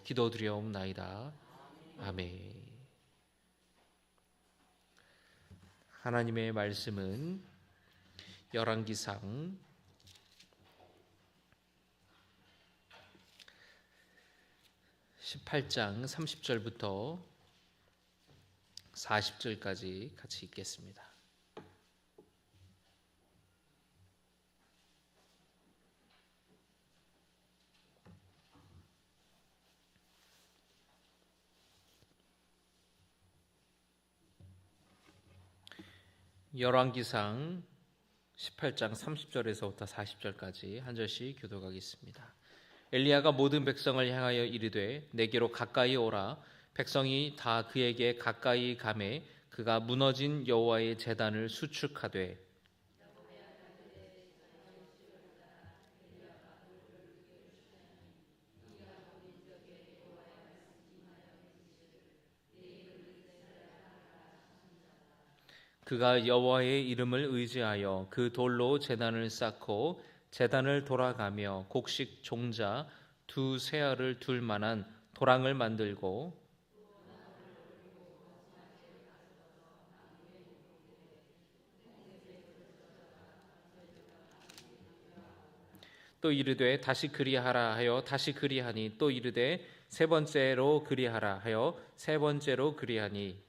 기도드리옵나이다. 아멘. 하나님의 말씀은 열왕기상 18장 30절부터 40절까지 같이 읽겠습니다. 열왕기상 18장 30절에서부터 40절까지 한 절씩 교독하겠습니다. 엘리야가 모든 백성을 향하여 이르되 내게로 가까이 오라. 백성이 다 그에게 가까이 가매 그가 무너진 여호와의 제단을 수축하되 그가 여호와의 이름을 의지하여 그 돌로 제단을 쌓고 제단을 돌아가며 곡식 종자 두 세알을 둘 만한 도랑을 만들고 또 이르되 다시 그리하라 하여 다시 그리하니 또 이르되 세 번째로 그리하라 하여 세 번째로 그리하니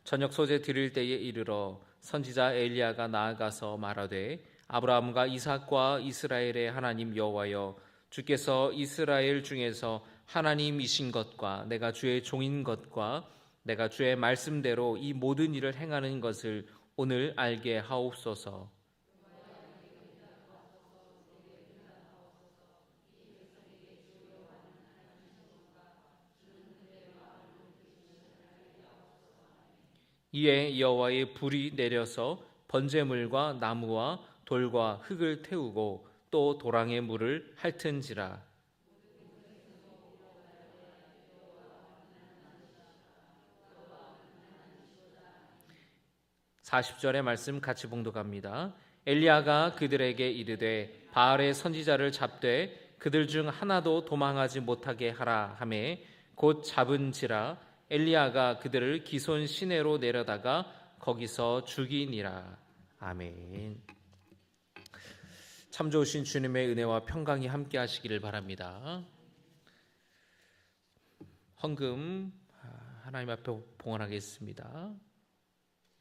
저녁 소재 드릴 때에 이르러 선지자 엘리야가 나아가서 말하되 아브라함과 이삭과 이스라엘의 하나님 여호와여 주께서 이스라엘 중에서 하나님이신 것과 내가 주의 종인 것과 내가 주의 말씀대로 이 모든 일을 행하는 것을 오늘 알게 하옵소서. 이에 여호와의 불이 내려서 번제물과 나무와 돌과 흙을 태우고 또 도랑의 물을 핥은지라. 40절의 말씀 같이 봉독합니다. 엘리야가 그들에게 이르되 바알의 선지자를 잡되 그들 중 하나도 도망하지 못하게 하라 하매 곧 잡은지라. 엘리야가 그들을 기손 시내로 내려다가 거기서 죽이니라. 아멘. 참 좋으신 주님의 은혜와 평강이 함께 하시기를 바랍니다. 헌금 하나님 앞에 봉헌하겠습니다.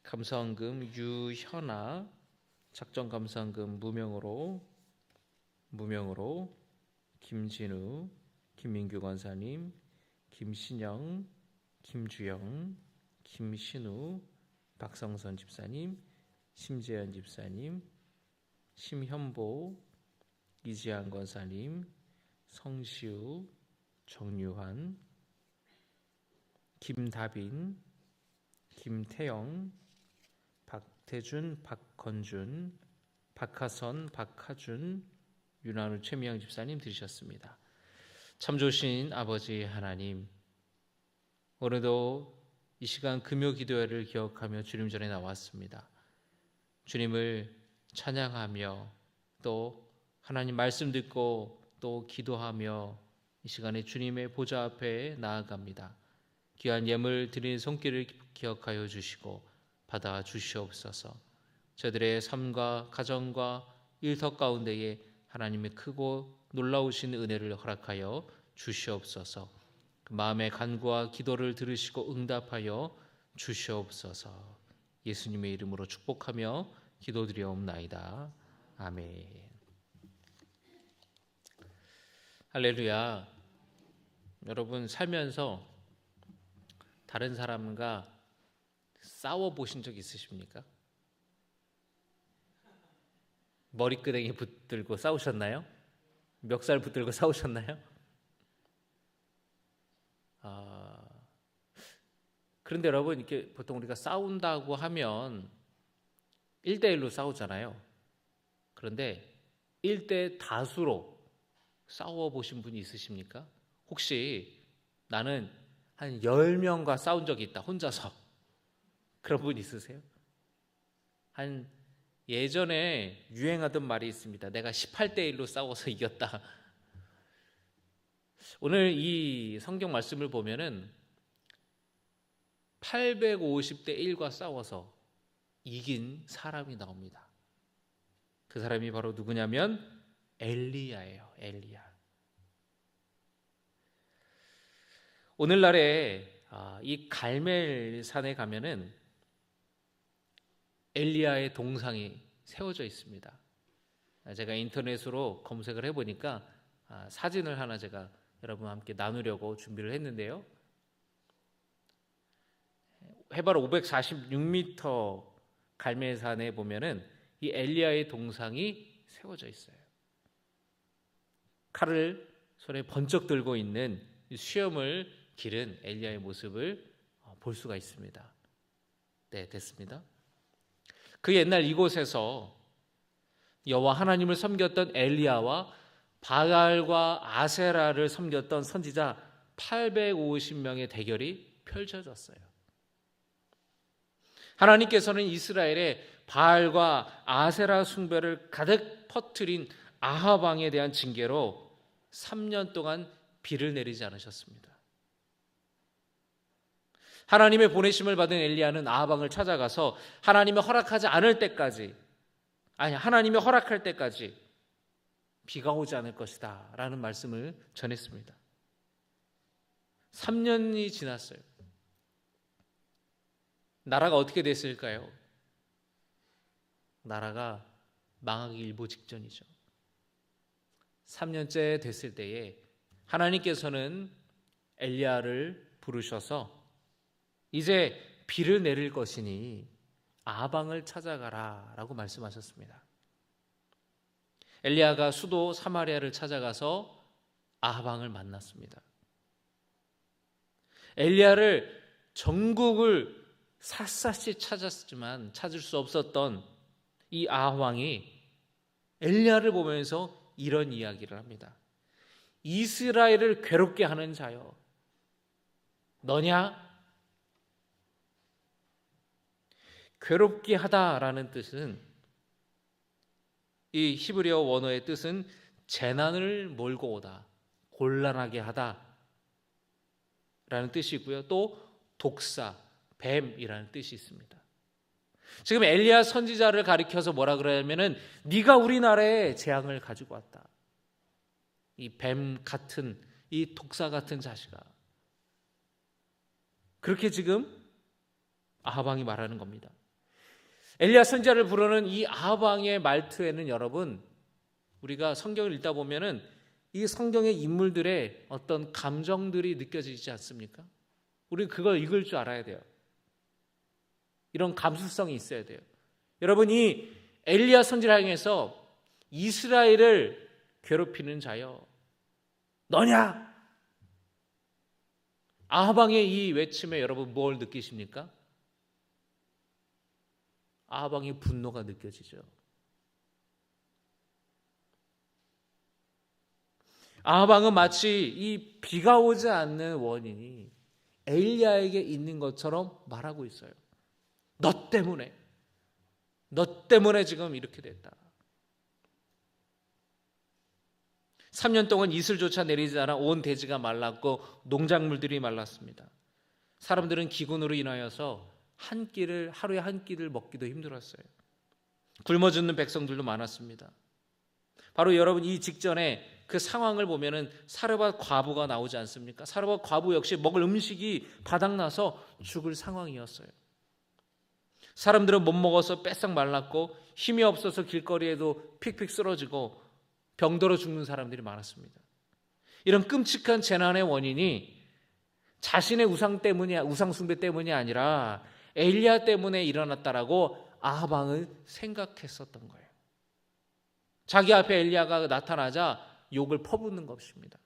감사헌금 유현아, 작정 감사헌금 무명으로 김진우, 김민규 권사님, 김신영, 김주영, 김신우, 박성선 집사님, 심재현 집사님, 심현보, 이지한 권사님, 성시우, 정유환, 김다빈, 김태영, 박태준, 박건준, 박하선, 박하준, 윤한우, 최미양 집사님 들으셨습니다. 참 좋으신 아버지 하나님, 오늘도 이 시간 금요 기도회를 기억하며 주님 전에 나왔습니다. 주님을 찬양하며 또 하나님 말씀 듣고 또 기도하며 이 시간에 주님의 보좌 앞에 나아갑니다. 귀한 예물 드리는 손길을 기억하여 주시고 받아 주시옵소서. 저들의 삶과 가정과 일터 가운데에 하나님의 크고 놀라우신 은혜를 허락하여 주시옵소서. 마음의 간구와 기도를 들으시고 응답하여 주시옵소서. 예수님의 이름으로 축복하며 기도드리옵나이다. 아멘. 할렐루야. 여러분 살면서 다른 사람과 싸워 보신 적 있으십니까? 머리끄댕이 붙들고 싸우셨나요? 멱살 붙들고 싸우셨나요? 그런데 여러분 이렇게 보통 우리가 싸운다고 하면 1대1로 싸우잖아요. 그런데 1대 다수로 싸워보신 분이 있으십니까? 혹시 나는 한 10명과 싸운 적이 있다, 혼자서. 그런 분 있으세요? 한 예전에 유행하던 말이 있습니다. 내가 18대 1로 싸워서 이겼다. 오늘 이 성경 말씀을 보면은 850대 1과 싸워서 이긴 사람이 나옵니다. 그 사람이 바로 누구냐면 엘리야예요. 엘리야. 오늘날에 이 갈멜산에 가면은 엘리야의 동상이 세워져 있습니다. 제가 인터넷으로 검색을 해보니까 사진을 하나 제가 여러분과 함께 나누려고 준비를 했는데요. 해발 546m 갈멜산에 보면은 이 엘리야의 동상이 세워져 있어요. 칼을 손에 번쩍 들고 있는 수염을 기른 엘리야의 모습을 볼 수가 있습니다. 네, 됐습니다. 그 옛날 이곳에서 여호와 하나님을 섬겼던 엘리야와 바알과 아세라를 섬겼던 선지자 850명의 대결이 펼쳐졌어요. 하나님께서는 이스라엘의 바알과 아세라 숭배를 가득 퍼뜨린 아합 왕에 대한 징계로 3년 동안 비를 내리지 않으셨습니다. 하나님의 보내심을 받은 엘리야는 아합 왕을 찾아가서 하나님이 허락하지 않을 때까지, 하나님이 허락할 때까지 비가 오지 않을 것이다 라는 말씀을 전했습니다. 3년이 지났어요. 나라가 어떻게 됐을까요? 나라가 망하기 일보 직전이죠. 3년째 됐을 때에 하나님께서는 엘리야를 부르셔서 이제 비를 내릴 것이니 아합 왕을 찾아가라 라고 말씀하셨습니다. 엘리야가 수도 사마리아를 찾아가서 아합 왕을 만났습니다. 엘리야를 전국을 샅샅이 찾았지만 찾을 수 없었던 이 아합 왕이 엘리야를 보면서 이런 이야기를 합니다. 이스라엘을 괴롭게 하는 자여, 너냐? 괴롭게 하다라는 뜻은, 이 히브리어 원어의 뜻은 재난을 몰고 오다, 곤란하게 하다 라는 뜻이고요. 또 독사, 뱀이라는 뜻이 있습니다. 지금 엘리야 선지자를 가리켜서 뭐라 그러냐면은 네가 우리나라에 재앙을 가지고 왔다. 이 뱀 같은, 이 독사 같은 자식아. 그렇게 지금 아합 왕이 말하는 겁니다. 엘리야 선지자를 부르는 이 아합 왕의 말투에는 여러분, 우리가 성경을 읽다 보면은 이 성경의 인물들의 어떤 감정들이 느껴지지 않습니까? 우리 그걸 읽을 줄 알아야 돼요. 이런 감수성이 있어야 돼요. 여러분, 이 엘리야 선지자를 향해서 이스라엘을 괴롭히는 자여, 너냐? 아합 왕의 이 외침에 여러분 뭘 느끼십니까? 아합 왕의 분노가 느껴지죠. 아합 왕은 마치 이 비가 오지 않는 원인이 엘리야에게 있는 것처럼 말하고 있어요. 너 때문에 지금 이렇게 됐다. 3년 동안 이슬조차 내리지 않아 온 대지가 말랐고 농작물들이 말랐습니다. 사람들은 기근으로 인하여서 하루에 한 끼를 먹기도 힘들었어요. 굶어 죽는 백성들도 많았습니다. 바로 여러분, 이 직전에 그 상황을 보면은 사르밧 과부가 나오지 않습니까? 사르밧 과부 역시 먹을 음식이 바닥나서 죽을 상황이었어요. 사람들은 못 먹어서 뺏싹 말랐고 힘이 없어서 길거리에도 픽픽 쓰러지고 병들어 죽는 사람들이 많았습니다. 이런 끔찍한 재난의 원인이 자신의 우상 숭배 때문이 아니라 엘리야 때문에 일어났다라고 아합 왕은 생각했었던 거예요. 자기 앞에 엘리야가 나타나자 욕을 퍼붓는 것입니다.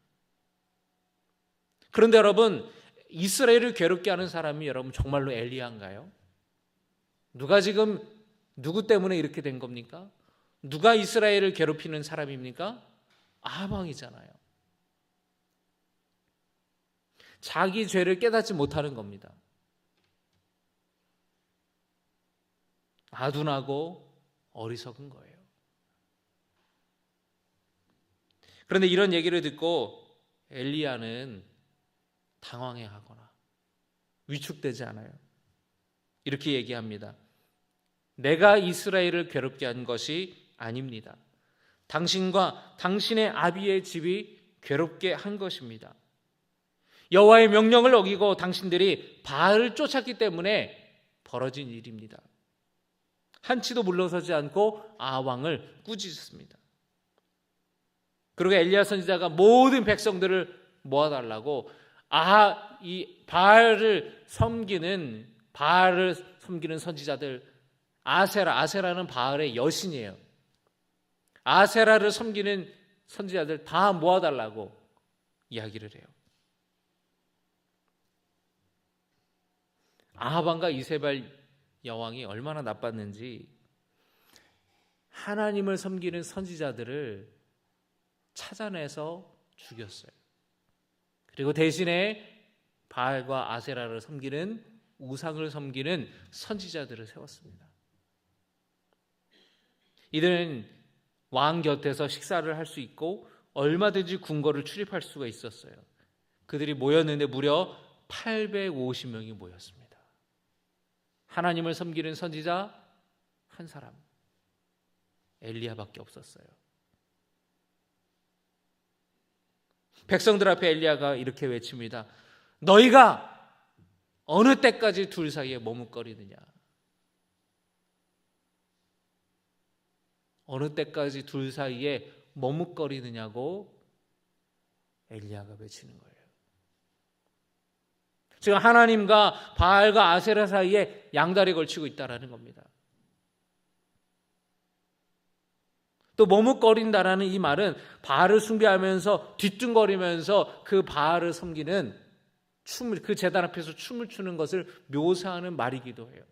그런데 여러분, 이스라엘을 괴롭게 하는 사람이 여러분 정말로 엘리야인가요? 누구 때문에 이렇게 된 겁니까? 누가 이스라엘을 괴롭히는 사람입니까? 아합 왕이잖아요. 자기 죄를 깨닫지 못하는 겁니다. 아둔하고 어리석은 거예요. 그런데 이런 얘기를 듣고 엘리야는 당황해하거나 위축되지 않아요. 이렇게 얘기합니다. 내가 이스라엘을 괴롭게 한 것이 아닙니다. 당신과 당신의 아비의 집이 괴롭게 한 것입니다. 여호와의 명령을 어기고 당신들이 바알을 쫓았기 때문에 벌어진 일입니다. 한치도 물러서지 않고 아왕을 꾸짖었습니다. 그리고 엘리야 선지자가 모든 백성들을 모아달라고 이 바알을 섬기는 선지자들, 아세라는 바알의 여신이에요. 아세라를 섬기는 선지자들 다 모아달라고 이야기를 해요. 아합왕과 이세벨 여왕이 얼마나 나빴는지 하나님을 섬기는 선지자들을 찾아내서 죽였어요. 그리고 대신에 바알과 아세라를 섬기는 우상을 섬기는 선지자들을 세웠습니다. 이들은 왕 곁에서 식사를 할 수 있고 얼마든지 궁궐을 출입할 수가 있었어요. 그들이 모였는데 무려 850명이 모였습니다. 하나님을 섬기는 선지자 한 사람, 엘리야밖에 없었어요. 백성들 앞에 엘리야가 이렇게 외칩니다. 너희가 어느 때까지 둘 사이에 머뭇거리느냐? 어느 때까지 둘 사이에 머뭇거리느냐고 엘리야가 외치는 거예요. 지금 하나님과 바알과 아세라 사이에 양다리 걸치고 있다라는 겁니다. 또 머뭇거린다라는 이 말은 바알을 숭배하면서 뒤뚱거리면서 그 바알을 섬기는 그 제단 앞에서 춤을 추는 것을 묘사하는 말이기도 해요.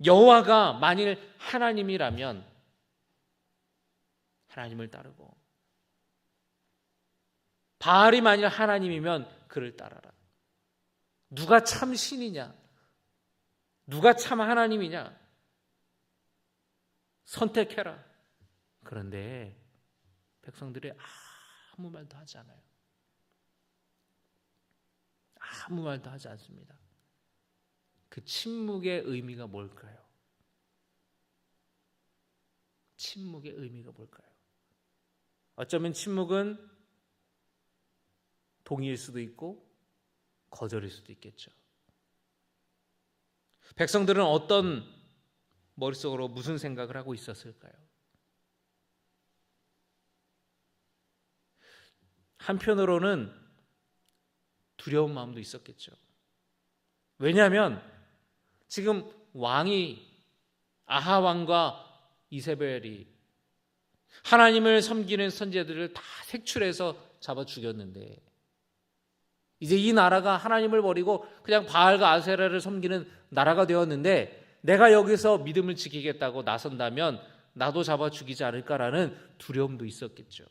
여호와가 만일 하나님이라면 하나님을 따르고 바알이 만일 하나님이면 그를 따라라. 누가 참 신이냐? 누가 참 하나님이냐? 선택해라. 그런데 백성들이 아무 말도 하지 않아요. 아무 말도 하지 않습니다. 그 침묵의 의미가 뭘까요? 침묵의 의미가 뭘까요? 어쩌면 침묵은 동의일 수도 있고 거절일 수도 있겠죠. 백성들은 어떤 머릿속으로 무슨 생각을 하고 있었을까요? 한편으로는 두려운 마음도 있었겠죠. 왜냐하면 지금 왕이 아하 왕과 이세벨이 하나님을 섬기는 선지자들을 다 색출해서 잡아 죽였는데 이제 이 나라가 하나님을 버리고 그냥 바알과 아세라를 섬기는 나라가 되었는데 내가 여기서 믿음을 지키겠다고 나선다면 나도 잡아 죽이지 않을까라는 두려움도 있었겠죠.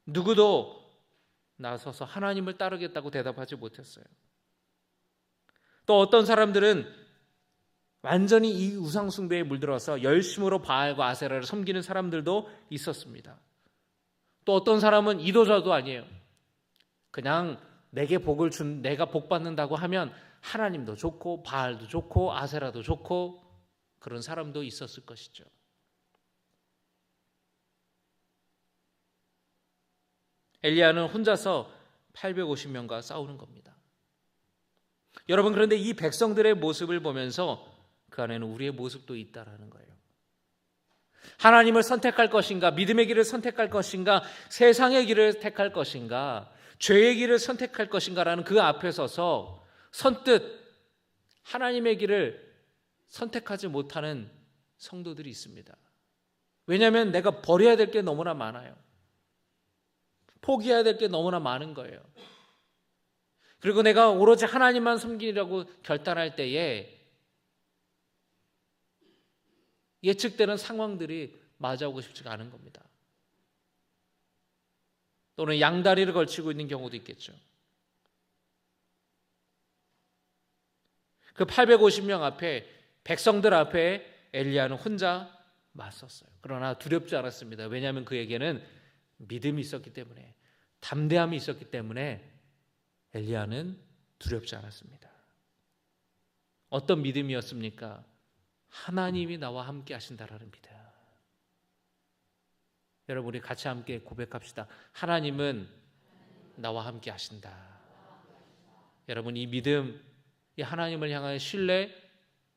누구도 나서서 하나님을 따르겠다고 대답하지 못했어요. 또 어떤 사람들은 완전히 이 우상 숭배에 물들어서 열심으로 바알과 아세라를 섬기는 사람들도 있었습니다. 또 어떤 사람은 이도저도 아니에요. 그냥 내게 복을 준 내가 복 받는다고 하면 하나님도 좋고 바알도 좋고 아세라도 좋고 그런 사람도 있었을 것이죠. 엘리야는 혼자서 850명과 싸우는 겁니다. 여러분, 그런데 이 백성들의 모습을 보면서 그 안에는 우리의 모습도 있다라는 거예요. 하나님을 선택할 것인가, 믿음의 길을 선택할 것인가, 세상의 길을 택할 것인가, 죄의 길을 선택할 것인가라는 그 앞에 서서 선뜻 하나님의 길을 선택하지 못하는 성도들이 있습니다. 왜냐하면 내가 버려야 될 게 너무나 많아요. 포기해야 될 게 너무나 많은 거예요. 그리고 내가 오로지 하나님만 섬기려고 결단할 때에 예측되는 상황들이 맞아오고 싶지가 않은 겁니다. 또는 양다리를 걸치고 있는 경우도 있겠죠. 그 850명 앞에, 백성들 앞에 엘리야는 혼자 맞섰어요. 그러나 두렵지 않았습니다. 왜냐하면 그에게는 믿음이 있었기 때문에, 담대함이 있었기 때문에 엘리야는 두렵지 않았습니다. 어떤 믿음이었습니까? 하나님이 나와 함께 하신다라는 믿음. 여러분, 우리 같이 함께 고백합시다. 하나님은 나와 함께 하신다. 여러분, 이 믿음, 이 하나님을 향한 신뢰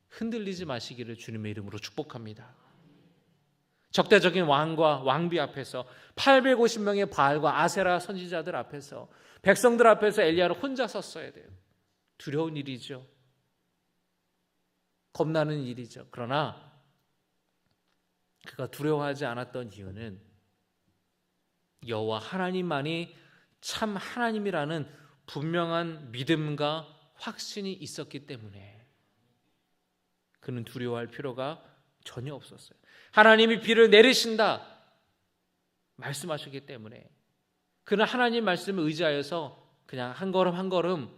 흔들리지 마시기를 주님의 이름으로 축복합니다. 적대적인 왕과 왕비 앞에서, 850명의 바알과 아세라 선지자들 앞에서, 백성들 앞에서 엘리야는 혼자 섰어야 돼요. 두려운 일이죠. 겁나는 일이죠. 그러나 그가 두려워하지 않았던 이유는 여호와 하나님만이 참 하나님이라는 분명한 믿음과 확신이 있었기 때문에 그는 두려워할 필요가 전혀 없었어요. 하나님이 비를 내리신다 말씀하셨기 때문에 그는 하나님 말씀을 의지하여서 그냥 한 걸음 한 걸음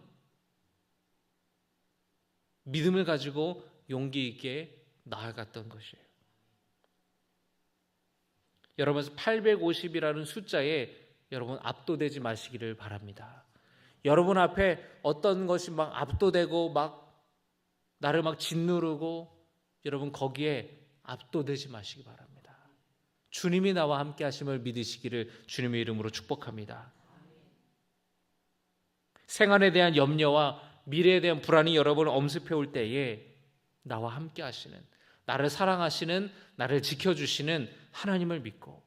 믿음을 가지고 용기 있게 나아갔던 것이에요. 여러분, 850이라는 숫자에 여러분 압도되지 마시기를 바랍니다. 여러분 앞에 어떤 것이 막 압도되고 막 나를 막 짓누르고, 여러분 거기에 압도되지 마시기 바랍니다. 주님이 나와 함께 하심을 믿으시기를 주님의 이름으로 축복합니다. 생활에 대한 염려와 미래에 대한 불안이 여러분을 엄습해 올 때에 나와 함께 하시는, 나를 사랑하시는, 나를 지켜주시는 하나님을 믿고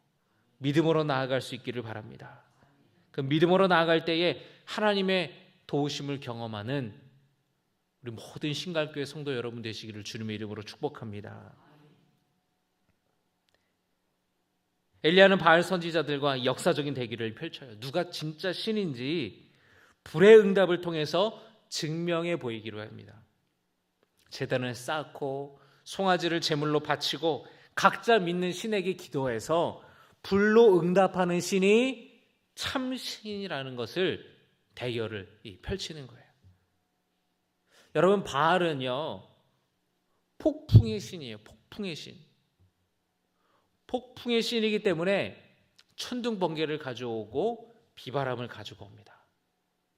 믿음으로 나아갈 수 있기를 바랍니다. 그 믿음으로 나아갈 때에 하나님의 도우심을 경험하는 우리 모든 신갈교회 성도 여러분 되시기를 주님의 이름으로 축복합니다. 엘리야는 바알 선지자들과 역사적인 대결을 펼쳐요. 누가 진짜 신인지 불의 응답을 통해서 증명해 보이기로 합니다. 제단을 쌓고 송아지를 제물로 바치고 각자 믿는 신에게 기도해서 불로 응답하는 신이 참 신이라는 것을 대결을 펼치는 거예요. 여러분, 바알은요 폭풍의 신이에요. 폭풍의 신. 폭풍의 신이기 때문에 천둥 번개를 가져오고 비바람을 가지고 옵니다.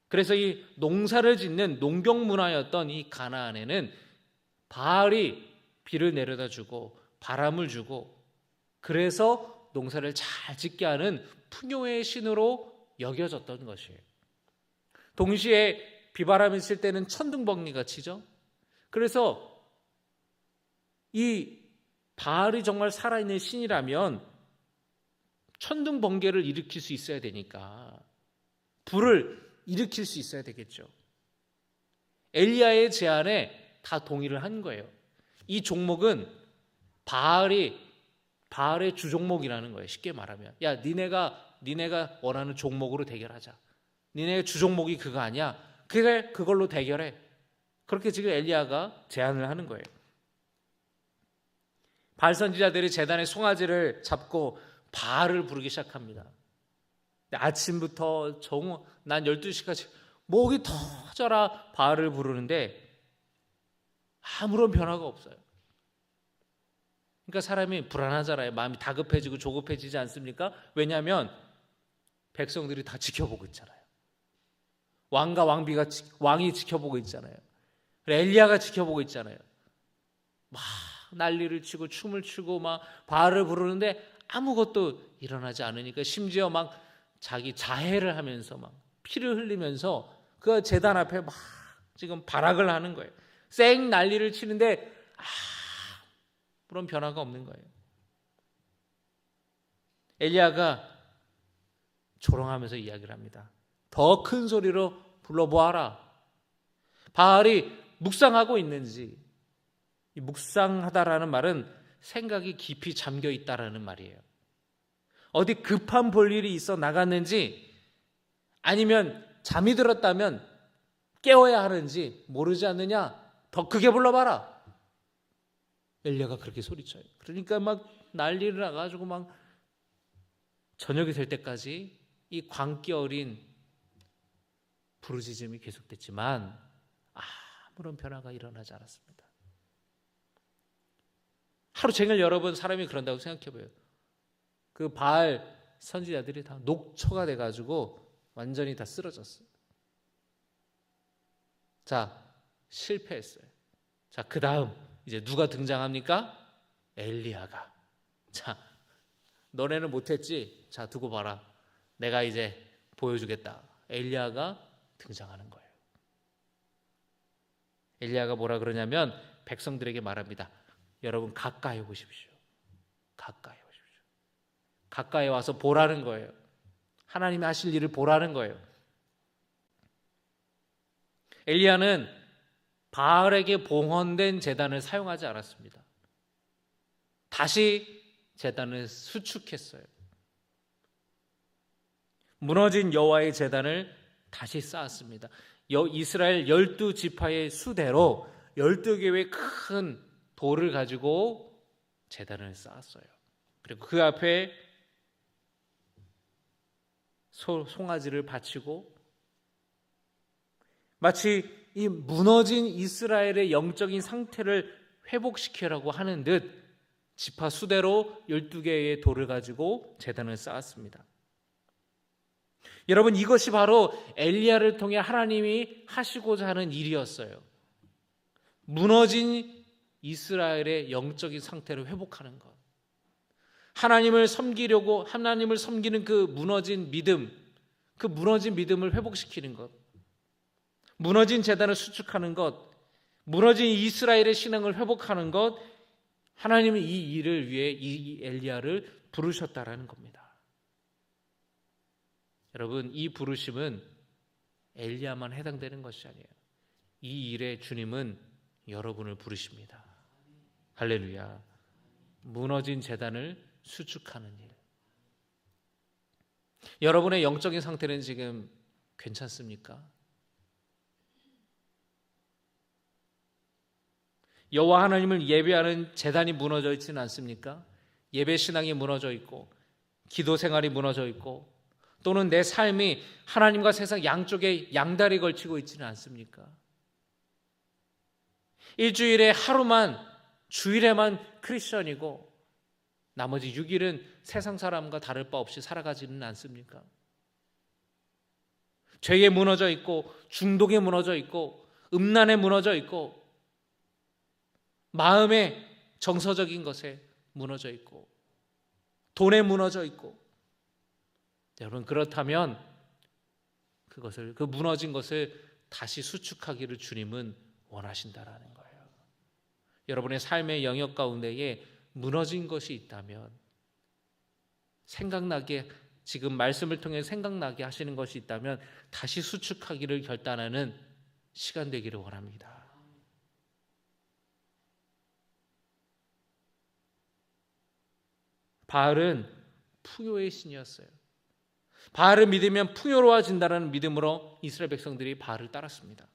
그래서 이 농사를 짓는 농경 문화였던 이 가나안에는 바알이 비를 내려다 주고 바람을 주고, 그래서 농사를 잘 짓게 하는 풍요의 신으로 여겨졌던 것이에요. 동시에 비바람이 칠 때는 천둥번개가 치죠. 그래서 이 바알이 정말 살아있는 신이라면 천둥번개를 일으킬 수 있어야 되니까 불을 일으킬 수 있어야 되겠죠. 엘리야의 제안에 다 동의를 한 거예요. 이 종목은 바알의 주종목이라는 거예요. 쉽게 말하면, 야, 니네가 원하는 종목으로 대결하자. 니네 주종목이 그거 아니야? 그래, 그걸로 대결해. 그렇게 지금 엘리야가 제안을 하는 거예요. 바알 선지자들이 제단의 송아지를 잡고 바알을 부르기 시작합니다. 아침부터 난 12시까지 목이 터져라 바알을 부르는데 아무런 변화가 없어요. 그러니까 사람이 불안하잖아요. 마음이 다급해지고 조급해지지 않습니까? 왜냐하면 백성들이 다 지켜보고 있잖아요. 왕과 왕이 지켜보고 있잖아요. 엘리야가 지켜보고 있잖아요. 막 난리를 치고 춤을 추고 막 바알을 부르는데 아무것도 일어나지 않으니까, 심지어 막 자기 자해를 하면서 막 피를 흘리면서 그 제단 앞에 막 지금 발악을 하는 거예요. 쌩 난리를 치는데 아무런 변화가 없는 거예요. 엘리야가 조롱하면서 이야기를 합니다. 더 큰 소리로 불러보아라. 바알이 묵상하고 있는지, 이 묵상하다라는 말은 생각이 깊이 잠겨 있다라는 말이에요. 어디 급한 볼일이 있어 나갔는지, 아니면 잠이 들었다면 깨워야 하는지 모르지 않느냐? 더 크게 불러봐라. 엘리야가 그렇게 소리쳐요. 그러니까 막 난리를 나가지고 막 저녁이 될 때까지 이 광기 어린 부르짖음이 계속됐지만 아무런 변화가 일어나지 않았습니다. 하루 종일 여러분 사람이 그런다고 생각해봐요. 그 바알 선지자들이 다 녹초가 돼가지고 완전히 다 쓰러졌어요. 자, 실패했어요. 자, 그 다음 이제 누가 등장합니까? 엘리야가. 자, 너네는 못했지? 자, 두고 봐라. 내가 이제 보여주겠다. 엘리야가 등장하는 거예요. 엘리야가 뭐라 그러냐면 백성들에게 말합니다. 여러분 가까이 오십시오. 가까이 오십시오. 가까이 와서 보라는 거예요. 하나님이 하실 일을 보라는 거예요. 엘리야는 바알에게 봉헌된 제단을 사용하지 않았습니다. 다시 제단을 수축했어요. 무너진 여호와의 제단을 다시 쌓았습니다. 이스라엘 12지파의 수대로 12개의 큰 돌을 가지고 제단을 쌓았어요. 그리고 그 앞에 송아지를 바치고 마치 이 무너진 이스라엘의 영적인 상태를 회복시키라고 하는 듯 지파 수대로 12개의 돌을 가지고 제단을 쌓았습니다. 여러분, 이것이 바로 엘리야를 통해 하나님이 하시고자 하는 일이었어요. 무너진 이스라엘의 영적인 상태를 회복하는 것. 하나님을 섬기는 그 무너진 믿음, 그 무너진 믿음을 회복시키는 것. 무너진 제단을 수축하는 것, 무너진 이스라엘의 신앙을 회복하는 것, 하나님은 이 일을 위해 이 엘리야를 부르셨다라는 겁니다. 여러분, 이 부르심은 엘리야만 해당되는 것이 아니에요. 이 일에 주님은 여러분을 부르십니다. 할렐루야. 무너진 제단을 수축하는 일. 여러분의 영적인 상태는 지금 괜찮습니까? 여호와 하나님을 예배하는 제단이 무너져 있지는 않습니까? 예배 신앙이 무너져 있고 기도 생활이 무너져 있고 또는 내 삶이 하나님과 세상 양쪽에 양다리 걸치고 있지는 않습니까? 일주일에 하루만 주일에만 크리스천이고 나머지 6일은 세상 사람과 다를 바 없이 살아가지는 않습니까? 죄에 무너져 있고 중독에 무너져 있고 음란에 무너져 있고 마음의 정서적인 것에 무너져 있고 돈에 무너져 있고 여러분 그렇다면 그 무너진 것을 다시 수축하기를 주님은 원하신다라는 거예요. 여러분의 삶의 영역 가운데에 무너진 것이 있다면 생각나게 지금 말씀을 통해 생각나게 하시는 것이 있다면 다시 수축하기를 결단하는 시간 되기를 원합니다. 바알은 풍요의 신이었어요. 바알을 믿으면 풍요로워진다는 믿음으로 이스라엘 백성들이 바알을 따랐습니다.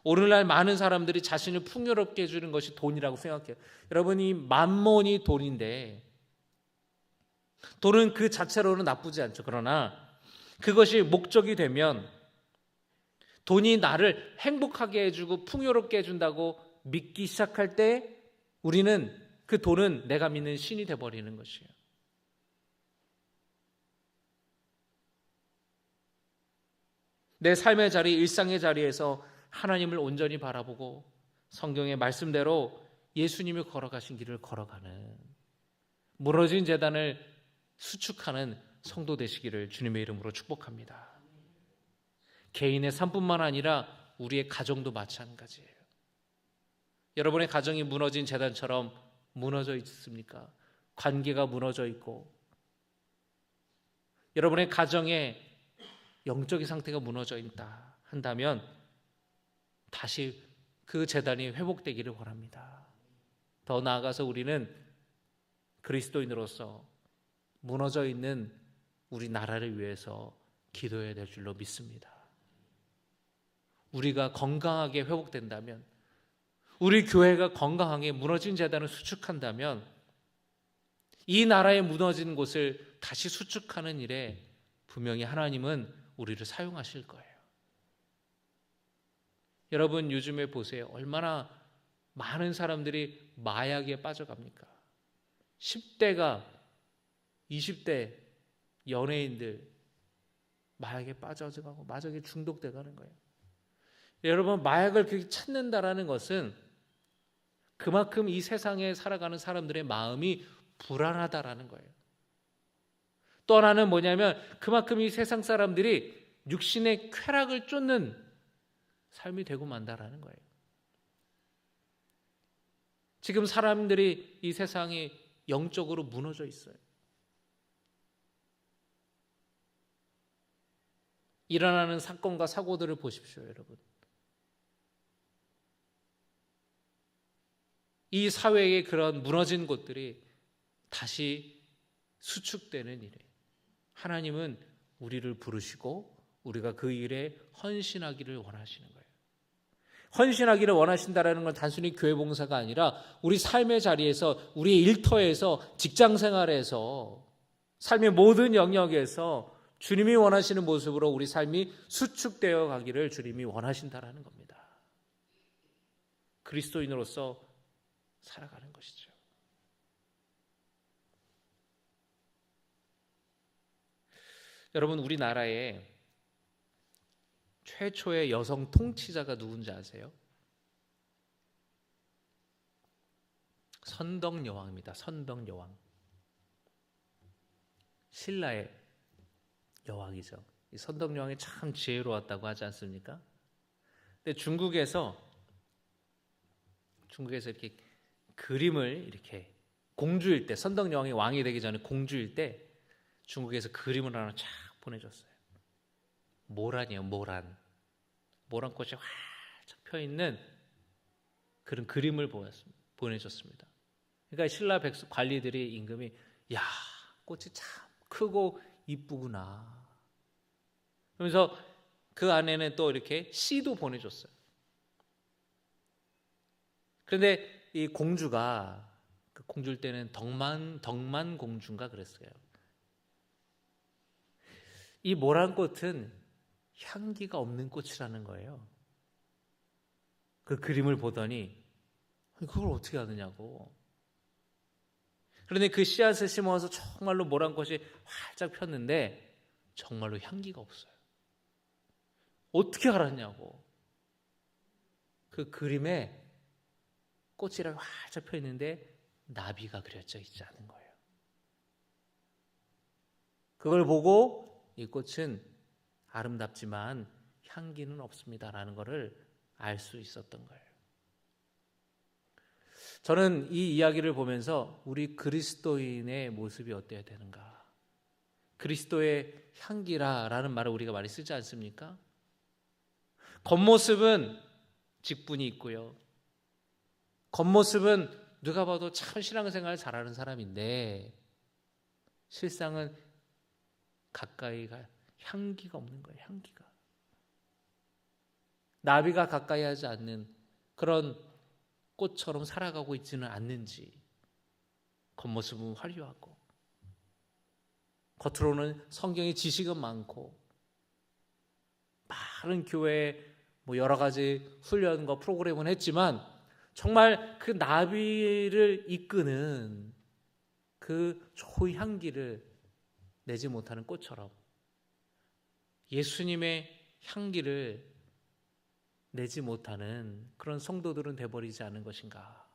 오늘날 많은 사람들이 자신을 풍요롭게 해주는 것이 돈이라고 생각해요. 여러분, 이 만몬이 돈인데 돈은 그 자체로는 나쁘지 않죠. 그러나 그것이 목적이 되면 돈이 나를 행복하게 해주고 풍요롭게 해준다고 믿기 시작할 때 우리는 그 돈은 내가 믿는 신이 되어버리는 것이에요. 내 삶의 자리, 일상의 자리에서 하나님을 온전히 바라보고 성경의 말씀대로 예수님이 걸어가신 길을 걸어가는 무너진 제단을 수축하는 성도 되시기를 주님의 이름으로 축복합니다. 개인의 삶뿐만 아니라 우리의 가정도 마찬가지예요. 여러분의 가정이 무너진 제단처럼 무너져 있습니까? 관계가 무너져 있고 여러분의 가정에 영적인 상태가 무너져 있다 한다면 다시 그 제단이 회복되기를 원합니다. 더 나아가서 우리는 그리스도인으로서 무너져 있는 우리 나라를 위해서 기도해야 될 줄로 믿습니다. 우리가 건강하게 회복된다면 우리 교회가 건강하게 무너진 제단을 수축한다면 이 나라의 무너진 곳을 다시 수축하는 일에 분명히 하나님은 우리를 사용하실 거예요. 여러분 요즘에 보세요. 얼마나 많은 사람들이 마약에 빠져갑니까? 10대가 20대 연예인들 마약에 빠져가고 마약에 중독돼 가는 거예요. 여러분 마약을 그렇게 찾는다라는 것은 그만큼 이 세상에 살아가는 사람들의 마음이 불안하다라는 거예요. 또 하나는 뭐냐면 그만큼 이 세상 사람들이 육신의 쾌락을 쫓는 삶이 되고 만다라는 거예요. 지금 사람들이 이 세상이 영적으로 무너져 있어요. 일어나는 사건과 사고들을 보십시오, 여러분. 이 사회의 그런 무너진 곳들이 다시 수축되는 일에 하나님은 우리를 부르시고 우리가 그 일에 헌신하기를 원하시는 거예요. 헌신하기를 원하신다는 건 단순히 교회 봉사가 아니라 우리 삶의 자리에서, 우리의 일터에서, 직장 생활에서, 삶의 모든 영역에서 주님이 원하시는 모습으로 우리 삶이 수축되어 가기를 주님이 원하신다라는 겁니다. 그리스도인으로서 살아가는 것이죠. 여러분, 우리나라에 최초의 여성 통치자가 누군지 아세요? 선덕여왕입니다. 선덕여왕. 신라의 여왕이죠. 이 선덕여왕이 참 지혜로웠다고 하지 않습니까? 근데 중국에서 이렇게 그림을 이렇게 공주일 때, 선덕여왕이 왕이 되기 전에 공주일 때 중국에서 그림을 하나 쫙 보내줬어요. 모란이에요. 모란꽃이 활짝 펴있는 그런 그림을 보내줬습니다. 그러니까 신라 백성 관리들이 임금이 야, 꽃이 참 크고 이쁘구나. 그러면서 그 안에는 또 이렇게 씨도 보내줬어요. 그런데 이 공주가 그 공주일 때는 덕만 공주인가 그랬어요. 이 모란꽃은 향기가 없는 꽃이라는 거예요. 그 그림을 보더니 그걸 어떻게 아느냐고. 그런데 그 씨앗을 심어서 정말로 모란꽃이 활짝 폈는데 정말로 향기가 없어요. 어떻게 알았냐고. 그 그림에 꽃이랑 활짝 펴 있는데 나비가 그려져 있지 않은 거예요. 그걸 보고 이 꽃은 아름답지만 향기는 없습니다라는 것을 알 수 있었던 거예요. 저는 이 이야기를 보면서 우리 그리스도인의 모습이 어때야 되는가? 그리스도의 향기라라는 말을 우리가 많이 쓰지 않습니까? 겉모습은 직분이 있고요. 겉모습은 누가 봐도 참 신앙생활 잘하는 사람인데 실상은 가까이가 향기가 없는 거예요. 향기가. 나비가 가까이 하지 않는 그런 꽃처럼 살아가고 있지는 않는지 겉모습은 화려하고 겉으로는 성경의 지식은 많고 많은 교회에 여러 가지 훈련과 프로그램은 했지만 정말 그 나비를 이끄는 그 좋은 향기를 내지 못하는 꽃처럼 예수님의 향기를 내지 못하는 그런 성도들은 돼버리지 않은 것인가?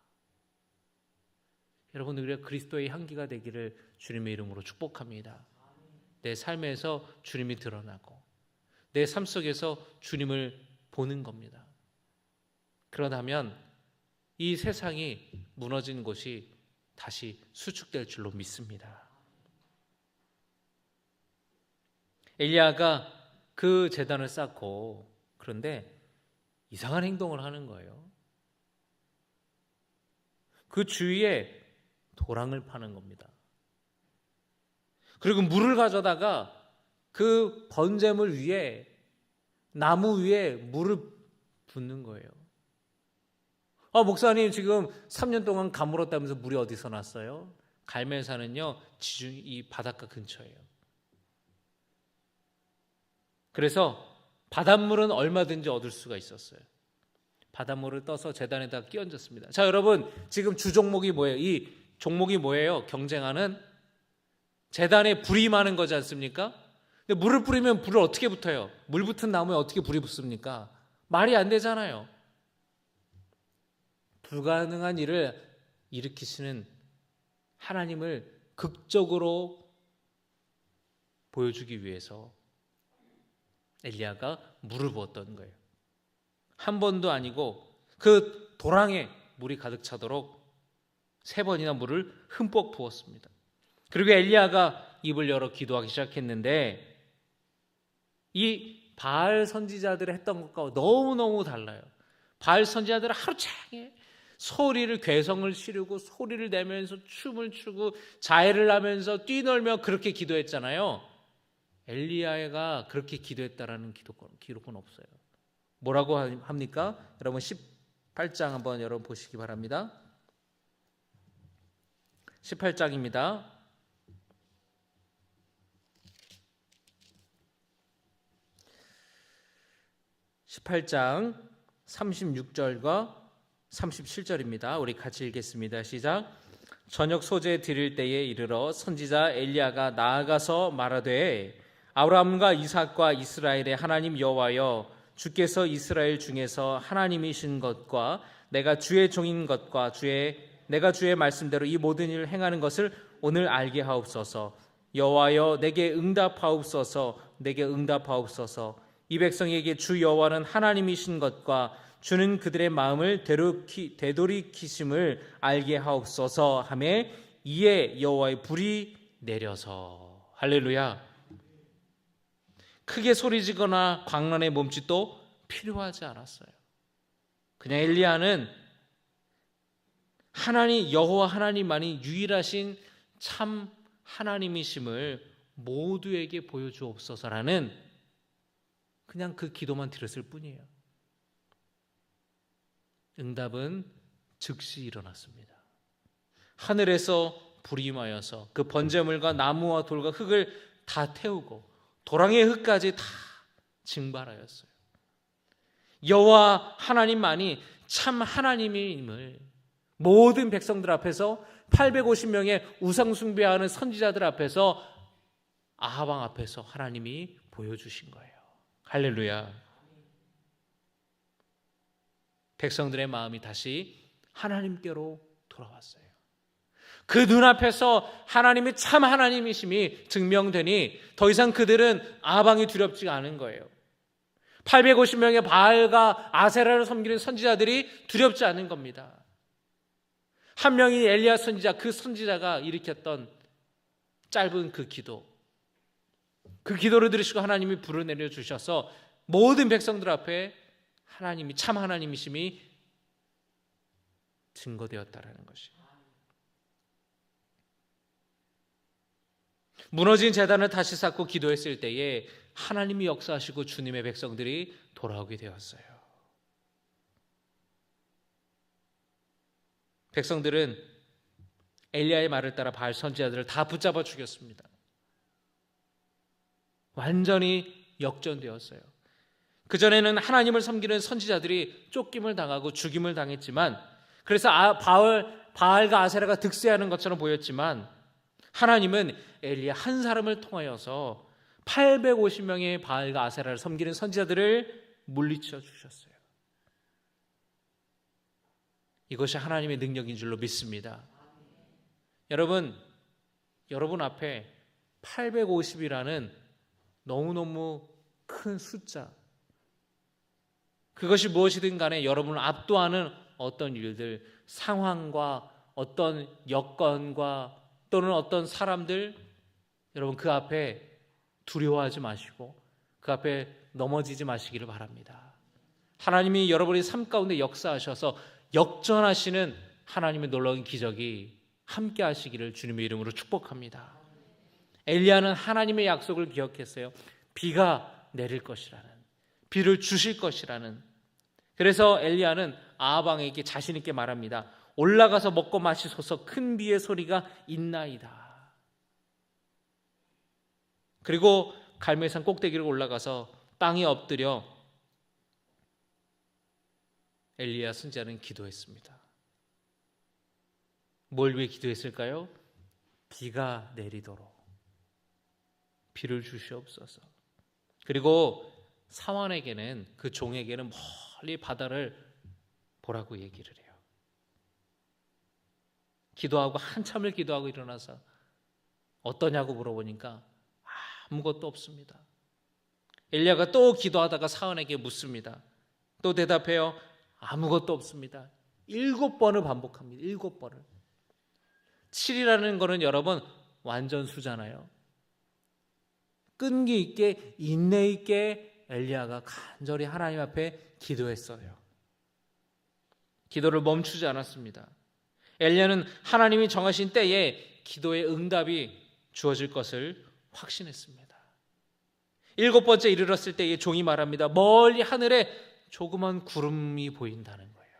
여러분, 우리가 그리스도의 향기가 되기를 주님의 이름으로 축복합니다. 내 삶에서 주님이 드러나고 내 삶 속에서 주님을 보는 겁니다. 그러다면 이 세상이 무너진 곳이 다시 수축될 줄로 믿습니다. 엘리야가 그 제단을 쌓고 그런데 이상한 행동을 하는 거예요. 그 주위에 도랑을 파는 겁니다. 그리고 물을 가져다가 그 번제물 위에 나무 위에 물을 붓는 거예요. 목사님 지금 3년 동안 가물었다면서 물이 어디서 났어요? 갈멜산은요 지중 이 바닷가 근처예요. 그래서 바닷물은 얼마든지 얻을 수가 있었어요. 바닷물을 떠서 제단에다 끼얹었습니다. 자, 여러분, 지금 주 종목이 뭐예요? 이 종목이 뭐예요? 경쟁하는 제단에 불이 많은 거지 않습니까? 근데 물을 뿌리면 불을 어떻게 붙어요? 물 붙은 나무에 어떻게 불이 붙습니까? 말이 안 되잖아요. 불가능한 일을 일으키시는 하나님을 극적으로 보여주기 위해서 엘리야가 물을 부었던 거예요. 한 번도 아니고 그 도랑에 물이 가득 차도록 3번이나 물을 흠뻑 부었습니다. 그리고 엘리야가 입을 열어 기도하기 시작했는데 이 바알 선지자들이 했던 것과 너무너무 달라요. 바알 선지자들은 하루 종일 소리를 괴성을 지르고 소리를 내면서 춤을 추고 자해를 하면서 뛰놀며 그렇게 기도했잖아요. 엘리야가 그렇게 기도했다라는 기록은 없어요. 뭐라고 합니까? 여러분 18장 한번 여러분 보시기 바랍니다. 18장입니다. 18장 36절과 37절입니다. 우리 같이 읽겠습니다. 시작. 저녁 소재 드릴 때에 이르러 선지자 엘리야가 나아가서 말하되 아브라함과 이삭과 이스라엘의 하나님 여호와여, 주께서 이스라엘 중에서 하나님이신 것과 내가 주의 종인 것과 내가 주의 말씀대로 이 모든 일을 행하는 것을 오늘 알게 하옵소서. 여호와여, 내게 응답하옵소서. 내게 응답하옵소서. 이 백성에게 주 여호와는 하나님이신 것과 주는 그들의 마음을 되돌이키심을 알게 하옵소서 하매 이에 여호와의 불이 내려서. 할렐루야. 크게 소리지거나 광란의 몸짓도 필요하지 않았어요. 그냥 엘리야는 여호와 하나님만이 유일하신 참 하나님이심을 모두에게 보여주옵소서라는 그냥 그 기도만 드렸을 뿐이에요. 응답은 즉시 일어났습니다. 하늘에서 불이 임하여서 그 번제물과 나무와 돌과 흙을 다 태우고 도랑의 흙까지 다 증발하였어요. 여호와 하나님만이 참 하나님임을 모든 백성들 앞에서 850명의 우상 숭배하는 선지자들 앞에서 아합 왕 앞에서 하나님이 보여주신 거예요. 할렐루야. 백성들의 마음이 다시 하나님께로 돌아왔어요. 그 눈앞에서 하나님이 참 하나님이심이 증명되니 더 이상 그들은 아합 왕이 두렵지가 않은 거예요. 850명의 바알과 아세라를 섬기는 선지자들이 두렵지 않은 겁니다. 한 명이 엘리야 선지자, 그 선지자가 일으켰던 짧은 그 기도를 들으시고 하나님이 불을 내려주셔서 모든 백성들 앞에 하나님이 참 하나님이심이 증거되었다라는 것이에요. 무너진 제단을 다시 쌓고 기도했을 때에 하나님이 역사하시고 주님의 백성들이 돌아오게 되었어요. 백성들은 엘리야의 말을 따라 바알 선지자들을 다 붙잡아 죽였습니다. 완전히 역전되었어요. 그전에는 하나님을 섬기는 선지자들이 쫓김을 당하고 죽임을 당했지만, 그래서 바알과 아세라가 득세하는 것처럼 보였지만 하나님은 엘리야 한 사람을 통하여서 850명의 바알과 아세라를 섬기는 선지자들을 물리쳐 주셨어요. 이것이 하나님의 능력인 줄로 믿습니다. 여러분 앞에 850이라는 너무너무 큰 숫자, 그것이 무엇이든 간에 여러분을 압도하는 어떤 일들, 상황과 어떤 여건과 또는 어떤 사람들, 여러분 그 앞에 두려워하지 마시고 그 앞에 넘어지지 마시기를 바랍니다. 하나님이 여러분의 삶 가운데 역사하셔서 역전하시는 하나님의 놀라운 기적이 함께 하시기를 주님의 이름으로 축복합니다. 엘리야는 하나님의 약속을 기억했어요. 비가 내릴 것이라는, 비를 주실 것이라는. 그래서 엘리야는 아합 왕에게 자신 있게 말합니다. 올라가서 먹고 마시소서, 큰 비의 소리가 있나이다. 그리고 갈멜산 꼭대기를 올라가서 땅에 엎드려 엘리야 선지자는 기도했습니다. 뭘 위해 기도했을까요? 비가 내리도록 비를 주시옵소서. 그리고 사환에게는, 그 종에게는 멀리 바다를 보라고 얘기를 해요. 기도하고 한참을 기도하고 일어나서 어떠냐고 물어보니까 아무것도 없습니다. 엘리야가 또 기도하다가 사환에게 묻습니다. 또 대답해요. 아무것도 없습니다. 7번을 반복합니다. 7번을. 7이라는 거는 여러분 완전 수잖아요. 끈기 있게 인내 있게 엘리야가 간절히 하나님 앞에 기도했어요. 기도를 멈추지 않았습니다. 엘리야는 하나님이 정하신 때에 기도의 응답이 주어질 것을 확신했습니다. 7번째 이르렀을 때에 종이 말합니다. 멀리 하늘에 조그만 구름이 보인다는 거예요.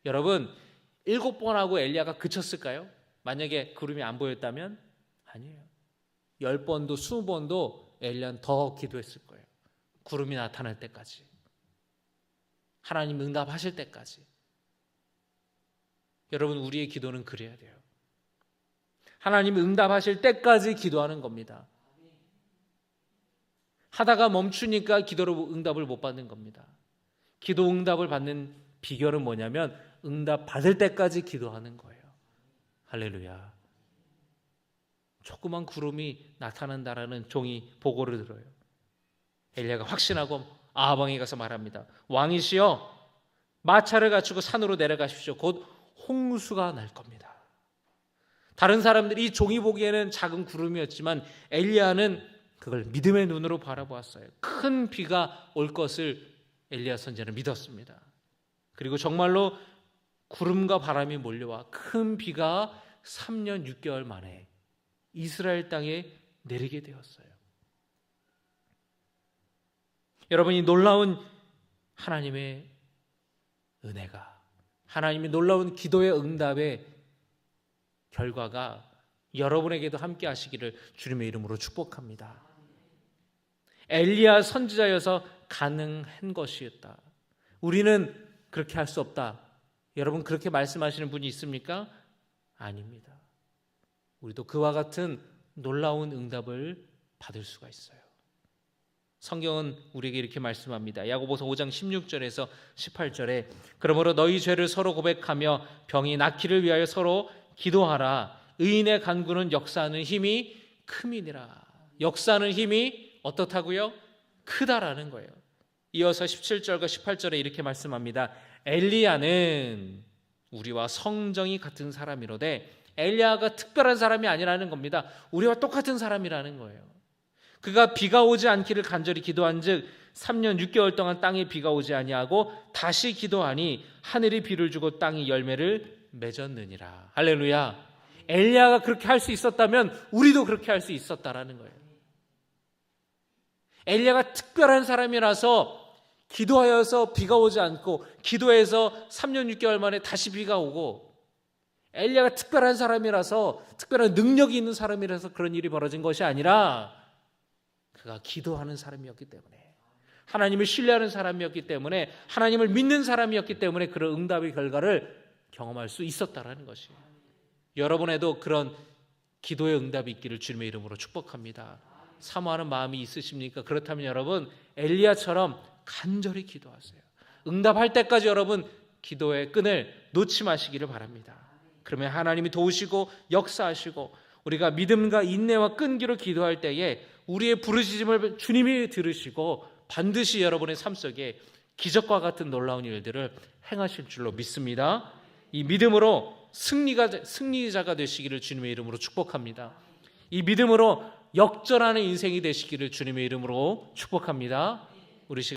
여러분 7번하고 엘리야가 그쳤을까요? 만약에 구름이 안 보였다면? 아니에요. 10번도 20번도 엘리야는 더 기도했을 거예요. 구름이 나타날 때까지, 하나님 응답하실 때까지. 여러분 우리의 기도는 그래야 돼요. 하나님 응답하실 때까지 기도하는 겁니다. 하다가 멈추니까 기도로 응답을 못 받는 겁니다. 기도 응답을 받는 비결은 뭐냐면 응답 받을 때까지 기도하는 거예요. 할렐루야. 조그만 구름이 나타난다라는 종이 보고를 들어요. 엘리야가 확신하고 아하방에 가서 말합니다. 왕이시여, 마차를 갖추고 산으로 내려가십시오. 곧 홍수가 날 겁니다. 다른 사람들이 이 종이 보기에는 작은 구름이었지만 엘리야는 그걸 믿음의 눈으로 바라보았어요. 큰 비가 올 것을 엘리야 선지자는 믿었습니다. 그리고 정말로 구름과 바람이 몰려와 큰 비가 3년 6개월 만에 이스라엘 땅에 내리게 되었어요. 여러분, 이 놀라운 하나님의 은혜가, 하나님의 놀라운 기도의 응답의 결과가 여러분에게도 함께 하시기를 주님의 이름으로 축복합니다. 엘리야 선지자여서 가능한 것이었다. 우리는 그렇게 할 수 없다. 여러분 그렇게 말씀하시는 분이 있습니까? 아닙니다. 우리도 그와 같은 놀라운 응답을 받을 수가 있어요. 성경은 우리에게 이렇게 말씀합니다. 야고보서 5장 16절에서 18절에 그러므로 너희 죄를 서로 고백하며 병이 낫기를 위하여 서로 기도하라. 의인의 간구는 역사하는 힘이 큼이니라. 역사하는 힘이 어떻다고요? 크다라는 거예요. 이어서 17절과 18절에 이렇게 말씀합니다. 엘리야는 우리와 성정이 같은 사람이로되, 엘리야가 특별한 사람이 아니라는 겁니다. 우리와 똑같은 사람이라는 거예요. 그가 비가 오지 않기를 간절히 기도한즉 3년 6개월 동안 땅에 비가 오지 아니하고 다시 기도하니 하늘이 비를 주고 땅이 열매를 맺었느니라. 할렐루야. 엘리야가 그렇게 할 수 있었다면 우리도 그렇게 할 수 있었다라는 거예요. 엘리야가 특별한 사람이라서 기도하여서 비가 오지 않고 기도해서 3년 6개월 만에 다시 비가 오고, 엘리야가 특별한 사람이라서, 특별한 능력이 있는 사람이라서 그런 일이 벌어진 것이 아니라 그가 기도하는 사람이었기 때문에, 하나님을 신뢰하는 사람이었기 때문에, 하나님을 믿는 사람이었기 때문에 그런 응답의 결과를 경험할 수 있었다라는 것이에요. 여러분에도 그런 기도의 응답이 있기를 주님의 이름으로 축복합니다. 사모하는 마음이 있으십니까? 그렇다면 여러분 엘리야처럼 간절히 기도하세요. 응답할 때까지 여러분 기도의 끈을 놓지 마시기를 바랍니다. 그러면 하나님이 도우시고 역사하시고, 우리가 믿음과 인내와 끈기로 기도할 때에 우리의 부르짖음을 주님이 들으시고 반드시 여러분의 삶 속에 기적과 같은 놀라운 일들을 행하실 줄로 믿습니다. 이 믿음으로 승리자가 되시기를 주님의 이름으로 축복합니다. 이 믿음으로 역전하는 인생이 되시기를 주님의 이름으로 축복합니다. 우리